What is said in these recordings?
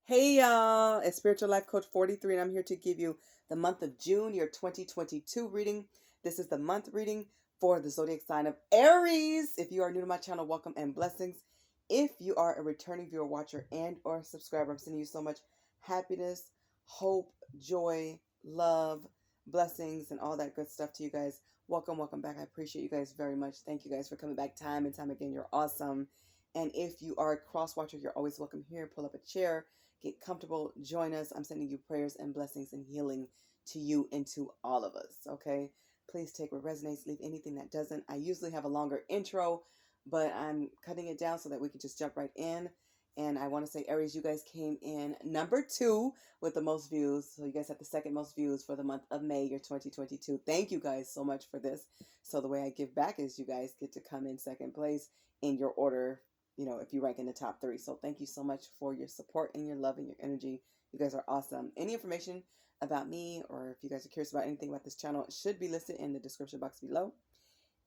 Hey y'all, it's Spiritual Life Coach 43, and I'm here to give you the month of June, your 2022 reading. This is the month reading for the zodiac sign of Aries. If you are new to my channel, welcome and blessings. If you are a returning viewer, watcher, and or subscriber, I'm sending you so much happiness, hope, joy, love, blessings, and all that good stuff to you guys. Welcome back. I appreciate you guys very much. Thank you guys for coming back time and time again. You're awesome. And if you are a cross watcher, you're always welcome here. Pull up a chair. Get comfortable, join us. I'm sending you prayers and blessings and healing to you and to all of us, okay? Please take what resonates, leave anything that doesn't. I usually have a longer intro, but I'm cutting it down so that we can just jump right in. And I want to say, Aries, you guys came in number 2 with the most views. So you guys have the second most views for the month of May, your 2022. Thank you guys so much for this. So the way I give back is you guys get to come in second place in your order, if you rank in the top 3. So thank you so much for your support and your love and your energy. You guys are awesome. Any information about me, or if you guys are curious about anything about this channel, it should be listed in the description box below.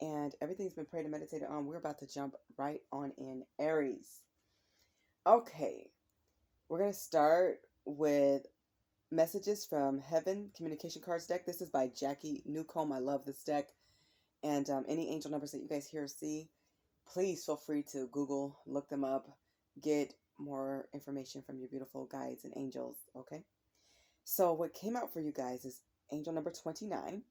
And everything's been prayed and meditated on. We're about to jump right on in, Aries. Okay, we're going to start with messages from Heaven Communication Cards deck. This is by Jackie Newcomb. I love this deck. And any angel numbers that you guys hear or see, please feel free to Google, look them up, get more information from your beautiful guides and angels, okay? So what came out for you guys is angel number 29,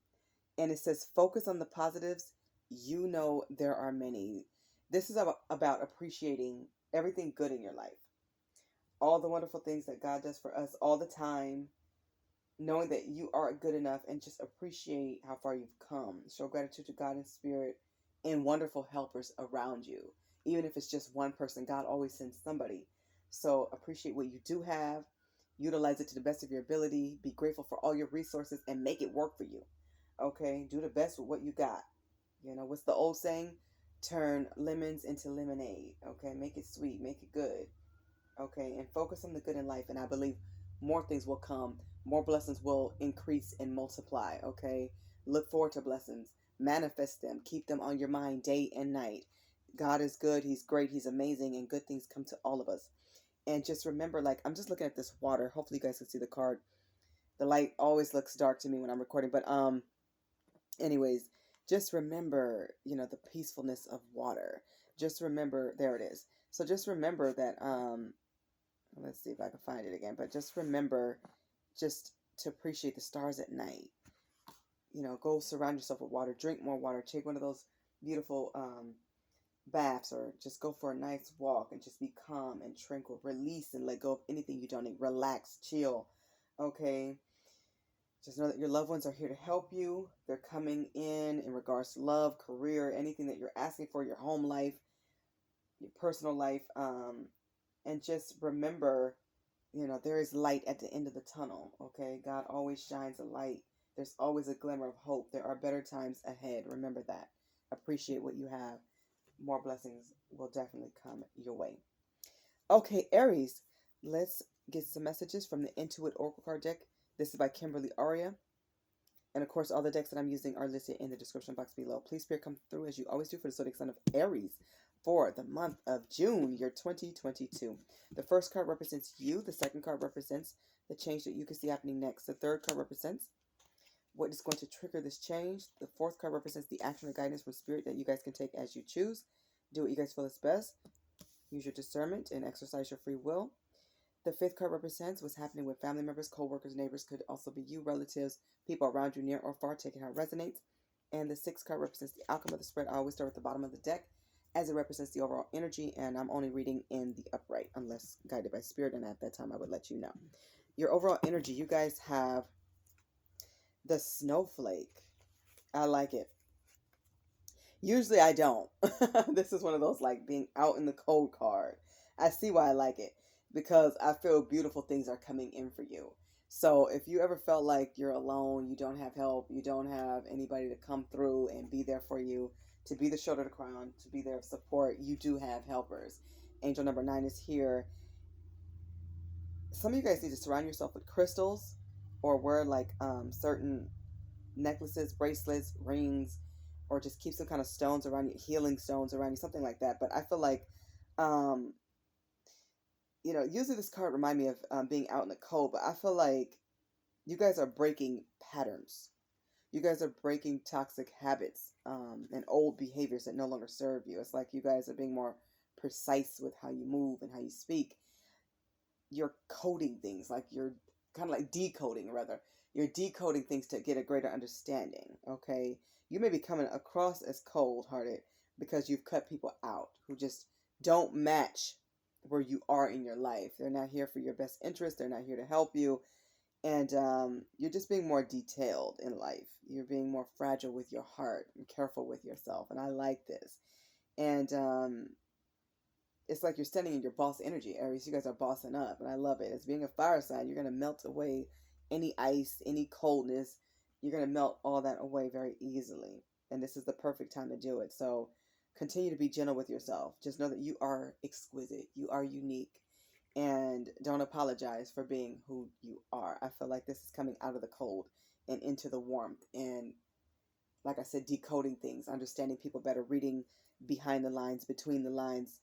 and it says, focus on the positives. You know there are many. This is about appreciating everything good in your life, all the wonderful things that God does for us all the time, knowing that you are good enough, and just appreciate how far you've come. Show gratitude to God and Spirit and wonderful helpers around you. Even if it's just one person, God always sends somebody. So appreciate what you do have, utilize it to the best of your ability, be grateful for all your resources, and make it work for you. Okay, do the best with what you got. What's the old saying? Turn lemons into lemonade. Okay, make it sweet, make it good. Okay, and focus on the good in life, and I believe more things will come, more blessings will increase and multiply. Okay, look forward to blessings, manifest them, keep them on your mind day and night. God is good, he's great, he's amazing, and good things come to all of us. And just remember, like, I'm just looking at this water. Hopefully you guys can see the card. The light always looks dark to me when I'm recording, but anyways, just remember, the peacefulness of water. Just remember, there it is. So just remember that let's see if I can find it again. But just remember just to appreciate the stars at night. Go surround yourself with water. Drink more water. Take one of those beautiful baths, or just go for a nice walk and just be calm and tranquil. Release and let go of anything you don't need. Relax, chill. Okay? Just know that your loved ones are here to help you. They're coming in regards to love, career, anything that you're asking for, your home life, your personal life. And just remember, there is light at the end of the tunnel, okay? God always shines a light. There's always a glimmer of hope. There are better times ahead. Remember that. Appreciate what you have. More blessings will definitely come your way. Okay, Aries, let's get some messages from the Intuit Oracle card deck. This is by Kimberly Aria. And of course, all the decks that I'm using are listed in the description box below. Please, Spirit, come through as you always do for the zodiac sign of Aries for the month of June, year 2022. The first card represents you. The second card represents the change that you can see happening next. The third card represents what is going to trigger this change. The fourth card represents the action or guidance from Spirit that you guys can take as you choose. Do what you guys feel is best. Use your discernment and exercise your free will. The fifth card represents what's happening with family members, co-workers, neighbors, could also be you, relatives, people around you near or far, taking how it resonates. And the sixth card represents the outcome of the spread. I always start at the bottom of the deck as it represents the overall energy, and I'm only reading in the upright unless guided by Spirit, and at that time I would let you know. Your overall energy, you guys have the snowflake. I like it. Usually I don't. This is one of those like being out in the cold card. I see why I like it, because I feel beautiful things are coming in for you. So if you ever felt like you're alone, you don't have help, you don't have anybody to come through and be there for you, to be the shoulder to cry on, to be there of support, you do have helpers. Angel number 9 is here. Some of you guys need to surround yourself with crystals, or wear like certain necklaces, bracelets, rings, or just keep some kind of stones around you, healing stones around you, something like that. But I feel like usually this card remind me of being out in the cold, but I feel like you guys are breaking patterns. You guys are breaking toxic habits and old behaviors that no longer serve you. It's like you guys are being more precise with how you move and how you speak. You're coding things, like you're kind of like decoding, rather. You're decoding things to get a greater understanding, okay? You may be coming across as cold-hearted because you've cut people out who just don't match where you are in your life. They're not here for your best interest. They're not here to help you. And you're just being more detailed in life. You're being more fragile with your heart and careful with yourself. And I like this. And it's like you're standing in your boss energy, Aries. You guys are bossing up, and I love it. As being a fire sign, you're going to melt away any ice, any coldness. You're going to melt all that away very easily. And this is the perfect time to do it. So continue to be gentle with yourself. Just know that you are exquisite. You are unique. And don't apologize for being who you are. I feel like this is coming out of the cold and into the warmth. And like I said, decoding things, understanding people better, reading behind the lines, between the lines,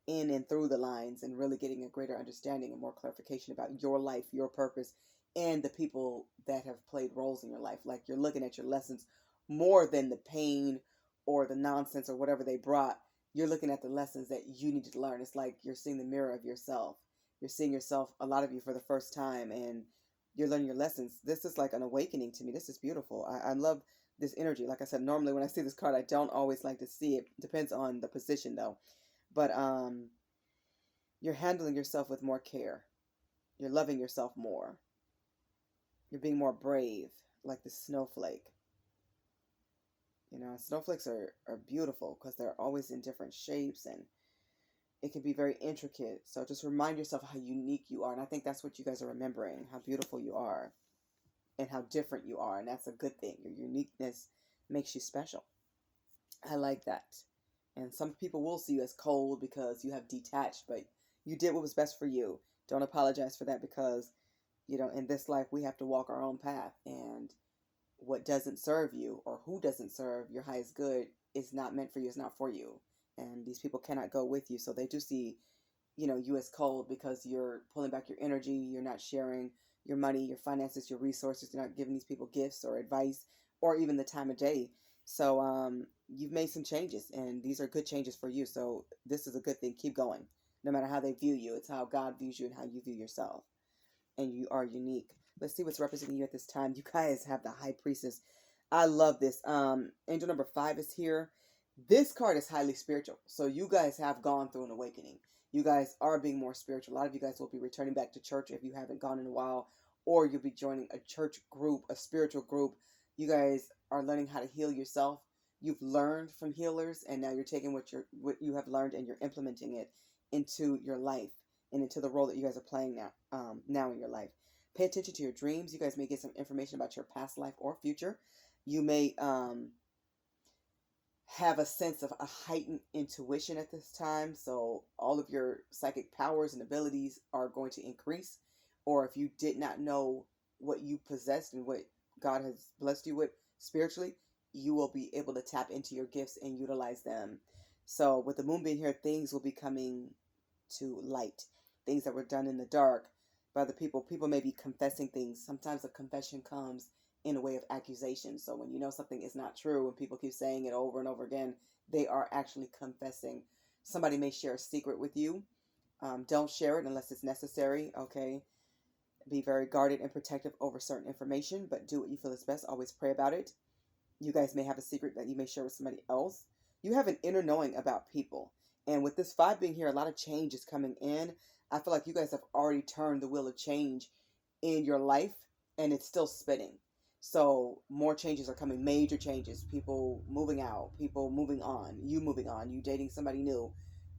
in and through the lines, and really getting a greater understanding and more clarification about your life, your purpose, and the people that have played roles in your life. Like you're looking at your lessons more than the pain or the nonsense or whatever they brought. You're looking at the lessons that you need to learn. It's like you're seeing the mirror of yourself. You're seeing yourself, a lot of you, for the first time, and you're learning your lessons. This is like an awakening to me. This is beautiful. I love this energy. Like I said, normally when I see this card, I don't always like to see it. Depends on the position, though. But you're handling yourself with more care. You're loving yourself more. You're being more brave, like the snowflake. Snowflakes are beautiful because they're always in different shapes, and it can be very intricate. So just remind yourself how unique you are. And I think that's what you guys are remembering, how beautiful you are and how different you are. And that's a good thing. Your uniqueness makes you special. I like that. And some people will see you as cold because you have detached, but you did what was best for you. Don't apologize for that, because, in this life, we have to walk our own path. And what doesn't serve you, or who doesn't serve your highest good, is not meant for you. It's not for you. And these people cannot go with you. So they do see, you as cold because you're pulling back your energy. You're not sharing your money, your finances, your resources. You're not giving these people gifts or advice or even the time of day. So you've made some changes, and these are good changes for you. So this is a good thing. Keep going. No matter how they view you, it's how God views you and how you view yourself. And you are unique. Let's see what's representing you at this time. You guys have the High Priestess. I love this. Angel number 5 is here. This card is highly spiritual. So you guys have gone through an awakening. You guys are being more spiritual. A lot of you guys will be returning back to church if you haven't gone in a while, or you'll be joining a church group, a spiritual group. You guys are learning how to heal yourself. You've learned from healers, and now you're taking what you have learned and you're implementing it into your life and into the role that you guys are playing now in your life. Pay attention to your dreams. You guys may get some information about your past life or future. You may have a sense of a heightened intuition at this time. So all of your psychic powers and abilities are going to increase. Or if you did not know what you possessed and what God has blessed you with spiritually, you will be able to tap into your gifts and utilize them. So with the moon being here, things will be coming to light. Things that were done in the dark by the people. People may be confessing things. Sometimes a confession comes in a way of accusation. So when you know something is not true and people keep saying it over and over again, they are actually confessing. Somebody may share a secret with you. Don't share it unless it's necessary, okay? Be very guarded and protective over certain information, but do what you feel is best. Always pray about it. You guys may have a secret that you may share with somebody else. You have an inner knowing about people. And with this 5 being here, a lot of change is coming in. I feel like you guys have already turned the wheel of change in your life, and it's still spinning. So more changes are coming, major changes. People moving out, people moving on, you dating somebody new,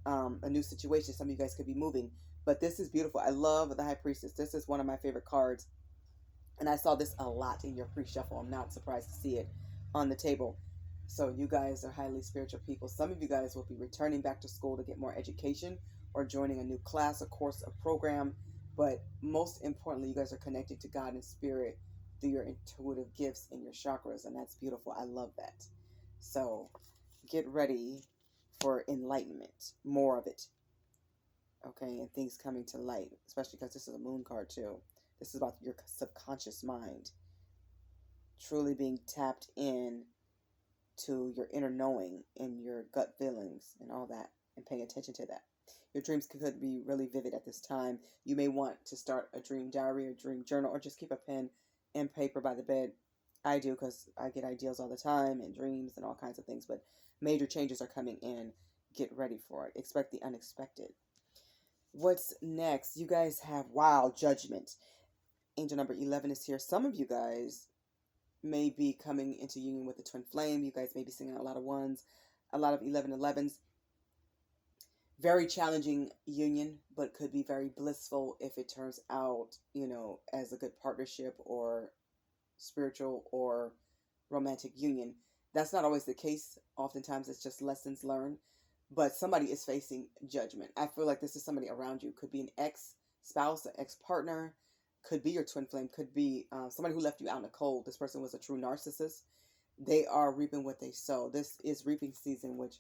a new situation. Some of you guys could be moving. But this is beautiful. I love the High Priestess. This is one of my favorite cards. And I saw this a lot in your pre-shuffle. I'm not surprised to see it on the table. So you guys are highly spiritual people. Some of you guys will be returning back to school to get more education, or joining a new class, a course, a program. But most importantly, you guys are connected to God and spirit through your intuitive gifts and your chakras. And that's beautiful. I love that. So get ready for enlightenment. More of it. Okay, and things coming to light, especially because this is a moon card too. This is about your subconscious mind truly being tapped in to your inner knowing and your gut feelings and all that, and paying attention to that. Your dreams could be really vivid at this time. You may want to start a dream diary or dream journal, or just keep a pen and paper by the bed. I do, because I get ideas all the time and dreams and all kinds of things, but major changes are coming in. Get ready for it. Expect the unexpected. What's next? You guys have, wow, Judgment. Angel number 11 is here. Some of you guys may be coming into union with the twin flame. You guys may be singing a lot of ones, a lot of 1111s. Very challenging union, but could be very blissful if it turns out, as a good partnership or spiritual or romantic union. That's not always the case. Oftentimes it's just lessons learned, but somebody is facing judgment. I feel like this is somebody around you. Could be an ex-spouse, an ex-partner, could be your twin flame, could be somebody who left you out in the cold. This person was a true narcissist. They are reaping what they sow. This is reaping season, which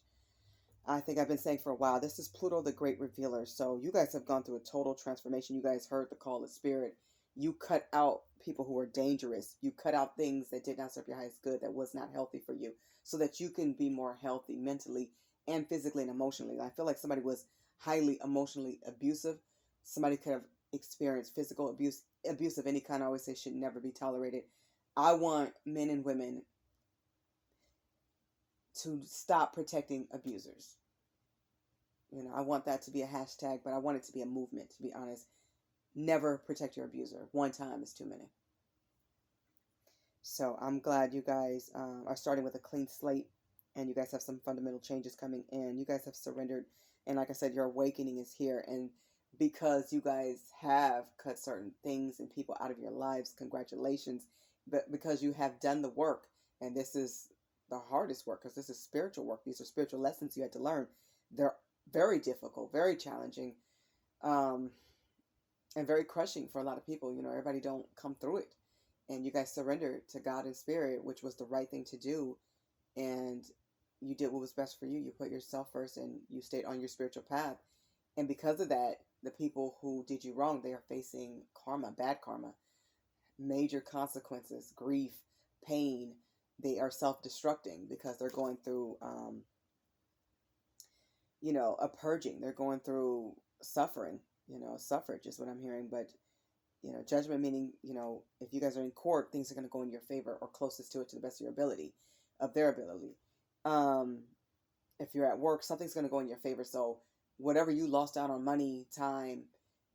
I think I've been saying for a while. This is Pluto, the great revealer. So you guys have gone through a total transformation. You guys heard the call of spirit. You cut out people who are dangerous. You cut out things that did not serve your highest good, that was not healthy for you, so that you can be more healthy mentally and physically and emotionally. I feel like somebody was highly emotionally abusive. Somebody could have experienced physical abuse. Abuse of any kind, I always say, should never be tolerated. I want men and women to stop protecting abusers. I want that to be a hashtag, but I want it to be a movement, to be honest. Never protect your abuser. One time is too many. So I'm glad you guys are starting with a clean slate, and you guys have some fundamental changes coming in. You guys have surrendered, and like I said, your awakening is here. And because you guys have cut certain things and people out of your lives, congratulations. But because you have done the work, and this is the hardest work, because this is spiritual work. These are spiritual lessons you had to learn. They're very difficult, very challenging, and very crushing for a lot of people. Everybody don't come through it. And you guys surrendered to God and spirit, which was the right thing to do. And you did what was best for you. You put yourself first, and you stayed on your spiritual path. And because of that, the people who did you wrong, they are facing karma, bad karma, major consequences, grief, pain. They are self-destructing because they're going through, a purging. They're going through suffering, suffrage is what I'm hearing. But, judgment meaning, if you guys are in court, things are going to go in your favor, or closest to it, to the best of their ability. If you're at work, something's going to go in your favor. So whatever you lost out on money, time,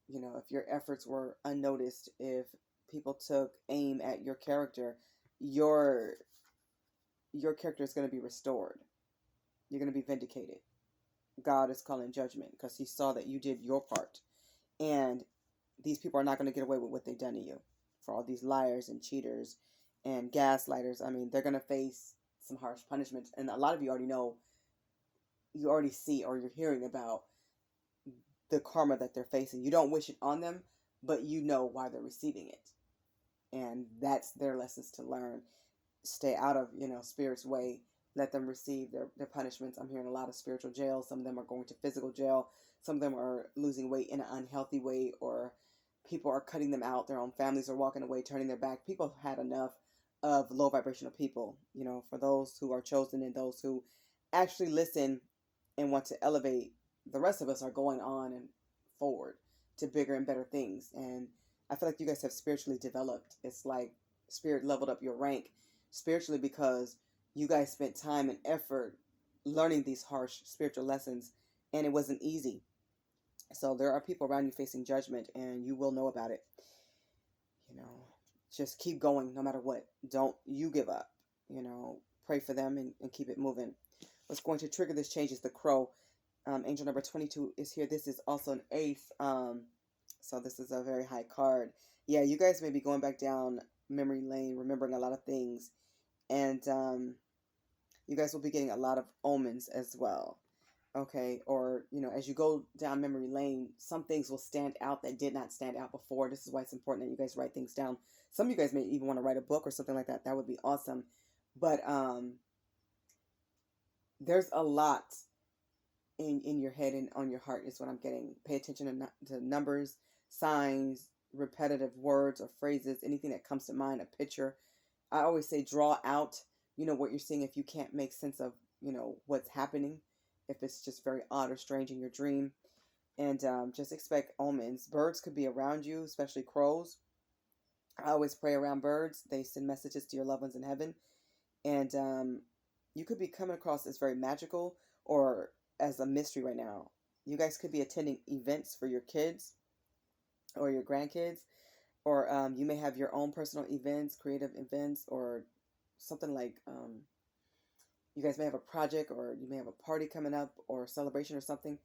if your efforts were unnoticed, if people took aim at your character, your character is going to be restored. You're going to be vindicated. God is calling judgment because he saw that you did your part. And these people are not going to get away with what they've done to you. For all these liars and cheaters and gaslighters, they're going to face some harsh punishments. And a lot of you already know, you already see, or you're hearing about the karma that they're facing. You don't wish it on them, but you know why they're receiving it. And that's their lessons to learn. Stay out of, spirit's way. Let them receive their punishments. I'm hearing a lot of spiritual jail. Some of them are going to physical jail. Some of them are losing weight in an unhealthy way, or people are cutting them out. Their own families are walking away, turning their back. People have had enough of low vibrational people. For those who are chosen and those who actually listen and want to elevate, the rest of us are going on and forward to bigger and better things. And I feel like you guys have spiritually developed. It's like spirit leveled up your rank spiritually, because you guys spent time and effort learning these harsh spiritual lessons, and it wasn't easy. So there are people around you facing judgment, and you will know about it. Just keep going no matter what. Don't you give up. Pray for them and keep it moving. What's going to trigger this change is the crow. Angel number 22 is here. This is also an eighth. So this is a very high card. Yeah, you guys may be going back down memory lane, remembering a lot of things. And you guys will be getting a lot of omens as well. Okay, or, as you go down memory lane, some things will stand out that did not stand out before. This is why it's important that you guys write things down. Some of you guys may even want to write a book or something like that. That would be awesome. But there's a lot in your head and on your heart is what I'm getting. Pay attention to numbers, signs, repetitive words or phrases, anything that comes to mind, a picture. I always say draw out, what you're seeing if you can't make sense of, what's happening, if it's just very odd or strange in your dream. And just expect omens. Birds could be around you, especially crows. I always pray around birds. They send messages to your loved ones in heaven. And you could be coming across as very magical or as a mystery right now. You guys could be attending events for your kids or your grandkids, or you may have your own personal events, creative events, or something like you guys may have a project, or you may have a party coming up, or a celebration or something.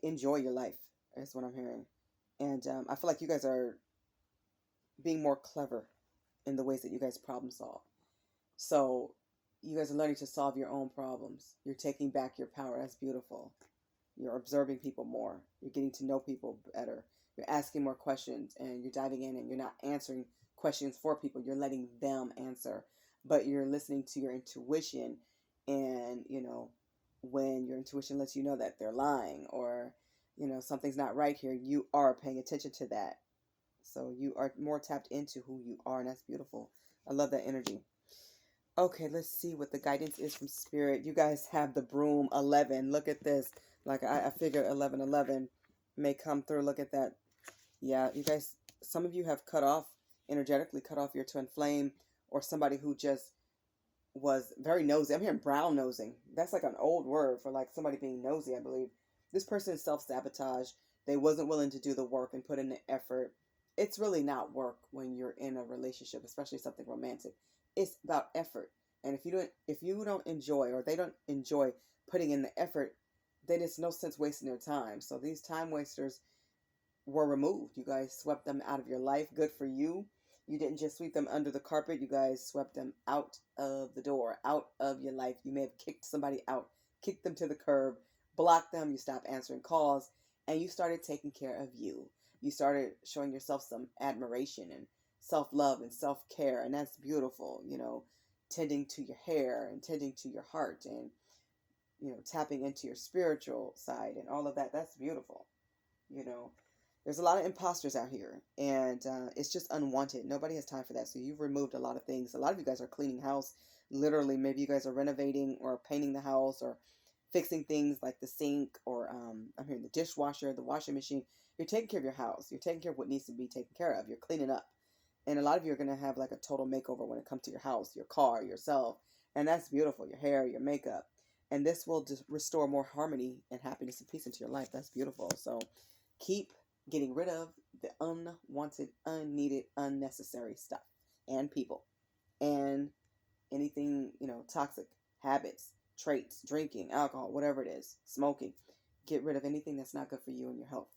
Enjoy your life is what I'm hearing. And I feel like you guys are being more clever in the ways that you guys problem solve. So you guys are learning to solve your own problems. You're taking back your power. That's beautiful. You're observing people more. You're getting to know people better. You're asking more questions, and you're diving in, and you're not answering questions for people. You're letting them answer, but you're listening to your intuition. And, when your intuition lets you know that they're lying, or, something's not right here, you are paying attention to that. So you are more tapped into who you are, and that's beautiful. I love that energy. Okay, let's see what the guidance is from Spirit. You guys have the broom 11. Look at this. Like I figured 1111 may come through. Look at that. Yeah, you guys, some of you have energetically cut off your twin flame, or somebody who just was very nosy. I'm hearing brown nosing. That's like an old word for like somebody being nosy, I believe. This person is self-sabotage. They wasn't willing to do the work and put in the effort. It's really not work when you're in a relationship, especially something romantic. It's about effort. And if you don't enjoy, or they don't enjoy putting in the effort, then it's no sense wasting their time. So these time wasters were removed. You guys swept them out of your life. Good for you. You didn't just sweep them under the carpet. You guys swept them out of the door, out of your life. You may have kicked somebody out, kicked them to the curb, blocked them. You stopped answering calls, and you started taking care of you. You started showing yourself some admiration and self-love and self-care, and that's beautiful. Tending to your hair and tending to your heart, and tapping into your spiritual side and all of that. That's beautiful. There's a lot of imposters out here, and it's just unwanted. Nobody has time for that. So you've removed a lot of things. A lot of you guys are cleaning house. Literally, maybe you guys are renovating or painting the house, or fixing things like the sink, or I'm hearing the dishwasher, the washing machine. You're taking care of your house. You're taking care of what needs to be taken care of. You're cleaning up. And a lot of you are going to have like a total makeover when it comes to your house, your car, yourself. And that's beautiful. Your hair, your makeup. And this will just restore more harmony and happiness and peace into your life. That's beautiful. So keep getting rid of the unwanted, unneeded, unnecessary stuff and people, and anything, toxic habits, traits, drinking, alcohol, whatever it is, smoking. Get rid of anything that's not good for you and your health.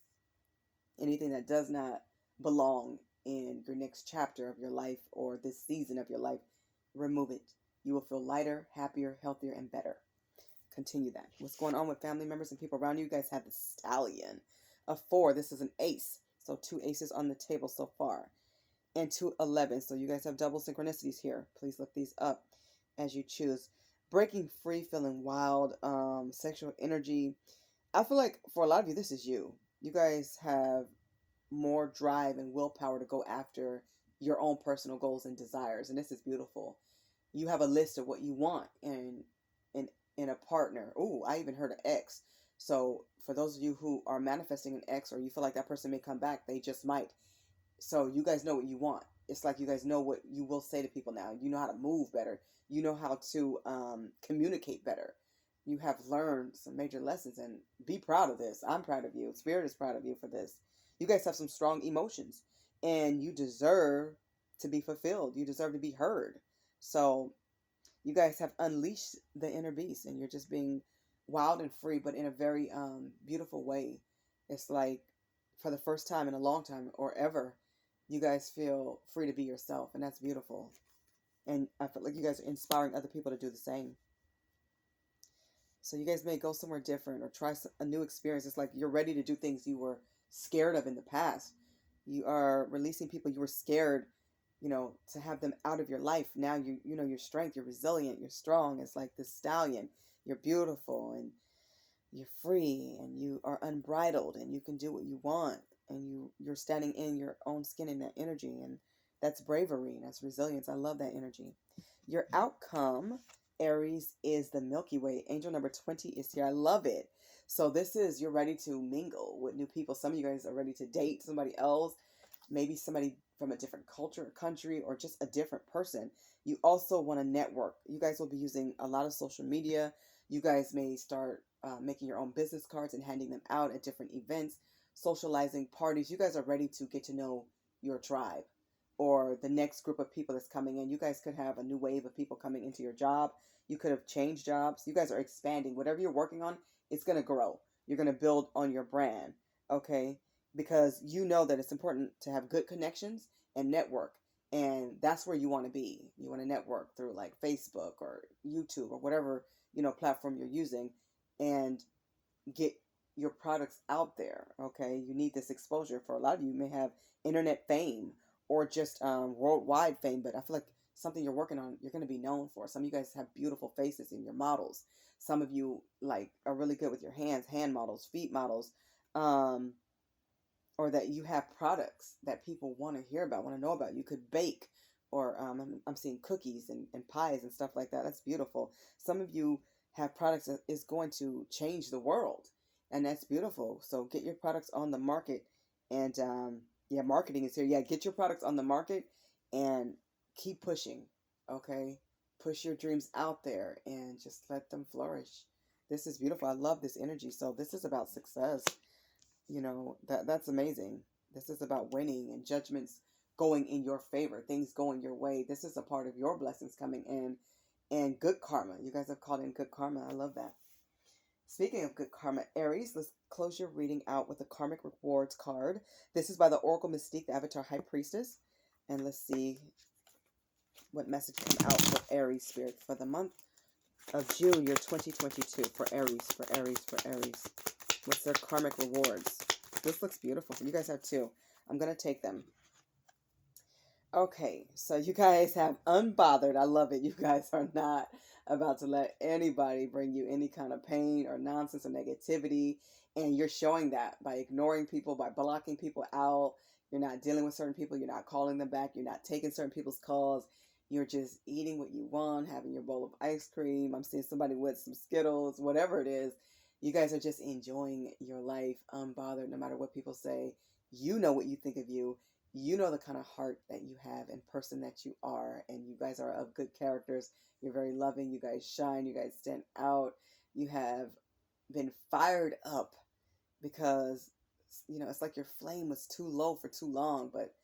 Anything that does not belong in your next chapter of your life or this season of your life, remove it. You will feel lighter, happier, healthier, and better. Continue that. What's going on with family members and people around you? You guys have the Stallion. A 4. This is an ace. So 2 aces on the table so far. And 2 11. So you guys have double synchronicities here. Please look these up as you choose. Breaking free, feeling wild, sexual energy. I feel like for a lot of you, this is you. You guys have more drive and willpower to go after your own personal goals and desires. And this is beautiful. You have a list of what you want in a partner. Ooh, I even heard an ex. So for those of you who are manifesting an ex, or you feel like that person may come back, they just might. So you guys know what you want. It's like you guys know what you will say to people now. You know how to move better. You know how to communicate better. You have learned some major lessons, and be proud of this. I'm proud of you. Spirit is proud of you for this. You guys have some strong emotions, and you deserve to be fulfilled. You deserve to be heard. So you guys have unleashed the inner beast, and you're just being wild and free, but in a very beautiful way. It's like for the first time in a long time, or ever, you guys feel free to be yourself, and that's beautiful. And I feel like you guys are inspiring other people to do the same. So you guys may go somewhere different or try a new experience. It's like you're ready to do things you were scared of in the past. You are releasing people you were scared, to have them out of your life. Now you know your strength, you're resilient, you're strong. It's like the Stallion. You're beautiful, and you're free and you are unbridled and you can do what you want, and you're standing in your own skin in that energy, and that's bravery, that's resilience. I love that energy. Your outcome, Aries, is the Milky Way. Angel number 20 is here. I love it. So this is, you're ready to mingle with new people. Some of you guys are ready to date somebody else, maybe somebody from a different culture or country, or just a different person. You also want to network. You guys will be using a lot of social media. You guys may start making your own business cards and handing them out at different events, socializing parties. You guys are ready to get to know your tribe or the next group of people that's coming in. You guys could have a new wave of people coming into your job. You could have changed jobs. You guys are expanding. Whatever you're working on, it's going to grow. You're going to build on your brand, okay? Because you know that it's important to have good connections and network. And that's where you want to be. You want to network through like Facebook or YouTube or whatever, platform you're using, and get your products out there. Okay. You need this exposure. For a lot of you, may have internet fame or just worldwide fame, but I feel like something you're working on, you're going to be known for. Some of you guys have beautiful faces and you're models. Some of you like are really good with your hands, hand models, feet models, or that you have products that people want to hear about, want to know about. You could bake, or I'm seeing cookies and pies and stuff like that. That's beautiful. Some of you have products that is going to change the world, and that's beautiful. So get your products on the market, and yeah, marketing is here. Yeah, get your products on the market and keep pushing. Okay, push your dreams out there and just let them flourish. This is beautiful. I love this energy. So this is about success. That's amazing. This is about winning and judgments going in your favor, things going your way. This is a part of your blessings coming in, and good karma. You guys have called in good karma. I love that. Speaking of good karma, Aries, let's close your reading out with a karmic rewards card. This is by the Oracle Mystique, the Avatar High Priestess. And let's see what message come out for Aries spirit for the month of June, year 2022, for Aries, for Aries, for Aries. What's their karmic rewards? This looks beautiful. You guys have two. I'm going to take them. Okay, so you guys have Unbothered. I love it. You guys are not about to let anybody bring you any kind of pain or nonsense or negativity. And you're showing that by ignoring people, by blocking people out. You're not dealing with certain people. You're not calling them back. You're not taking certain people's calls. You're just eating what you want, having your bowl of ice cream. I'm seeing somebody with some Skittles, whatever it is. You guys are just enjoying your life unbothered, no matter what people say. You know what you think of you. You know the kind of heart that you have and person that you are. And you guys are of good characters. You're very loving. You guys shine. You guys stand out. You have been fired up because, it's like your flame was too low for too long. But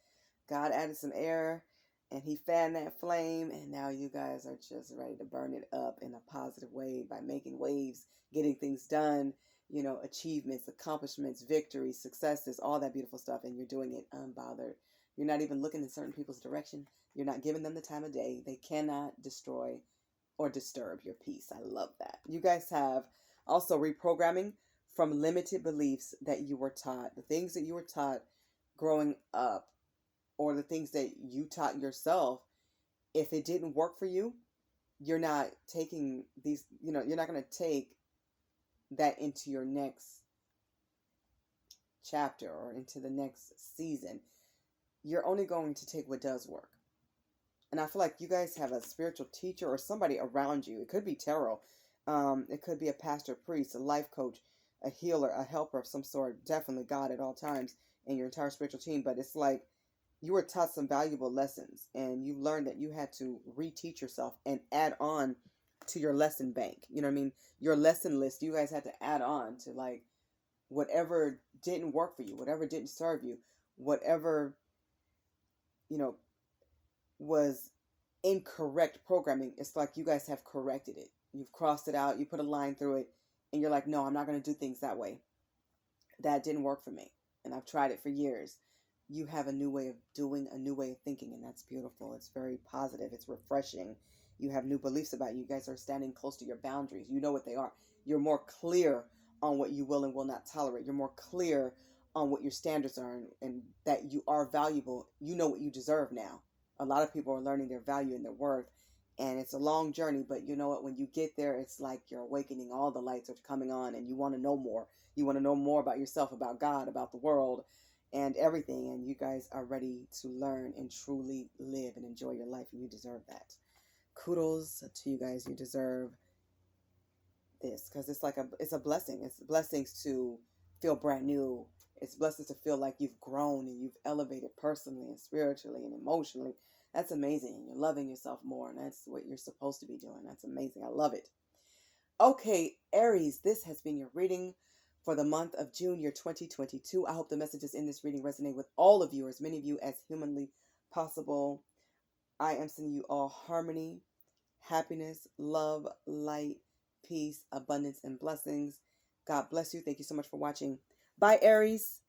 God added some air and he fanned that flame, and now you guys are just ready to burn it up in a positive way by making waves, getting things done, achievements, accomplishments, victories, successes, all that beautiful stuff, and you're doing it unbothered. You're not even looking in certain people's direction. You're not giving them the time of day. They cannot destroy or disturb your peace. I love that. You guys have also reprogramming from limited beliefs that you were taught, the things that you were taught growing up, or the things that you taught yourself. If it didn't work for you, you're not taking these, you're not going to take that into your next chapter or into the next season. You're only going to take what does work. And I feel like you guys have a spiritual teacher or somebody around you. It could be tarot. It could be a pastor, priest, a life coach, a healer, a helper of some sort. Definitely God at all times in your entire spiritual team. But it's like you were taught some valuable lessons, and you learned that you had to reteach yourself and add on to your lesson bank. You know what I mean? Your lesson list, you guys had to add on to like whatever didn't work for you, whatever didn't serve you, whatever, was incorrect programming. It's like you guys have corrected it. You've crossed it out. You put a line through it, and you're like, no, I'm not going to do things that way. That didn't work for me, and I've tried it for years. You have a new way of doing, a new way of thinking, and that's beautiful. It's very positive. It's refreshing. You have new beliefs about you. You guys are standing close to your boundaries. You know what they are. You're more clear on what you will and will not tolerate. You're more clear on what your standards are, and that you are valuable. You know what you deserve now. A lot of people are learning their value and their worth, And it's a long journey, but you know what? When you get there, it's like you're awakening. All the lights are coming on, and you want to know more. You want to know more about yourself, about God, about the world, and everything. And you guys are ready to learn and truly live and enjoy your life, and you deserve that. Kudos to you guys. You deserve this because it's a blessing. It's blessings to feel brand new. It's blessings to feel like you've grown and you've elevated personally and spiritually and emotionally. That's amazing. You're loving yourself more, and that's what you're supposed to be doing. That's amazing. I love it. Okay, Aries, this has been your reading for the month of June, year 2022. I hope the messages in this reading resonate with all of you, or as many of you as humanly possible. I am sending you all harmony, happiness, love, light, peace, abundance, and blessings. God bless you. Thank you so much for watching. Bye, Aries.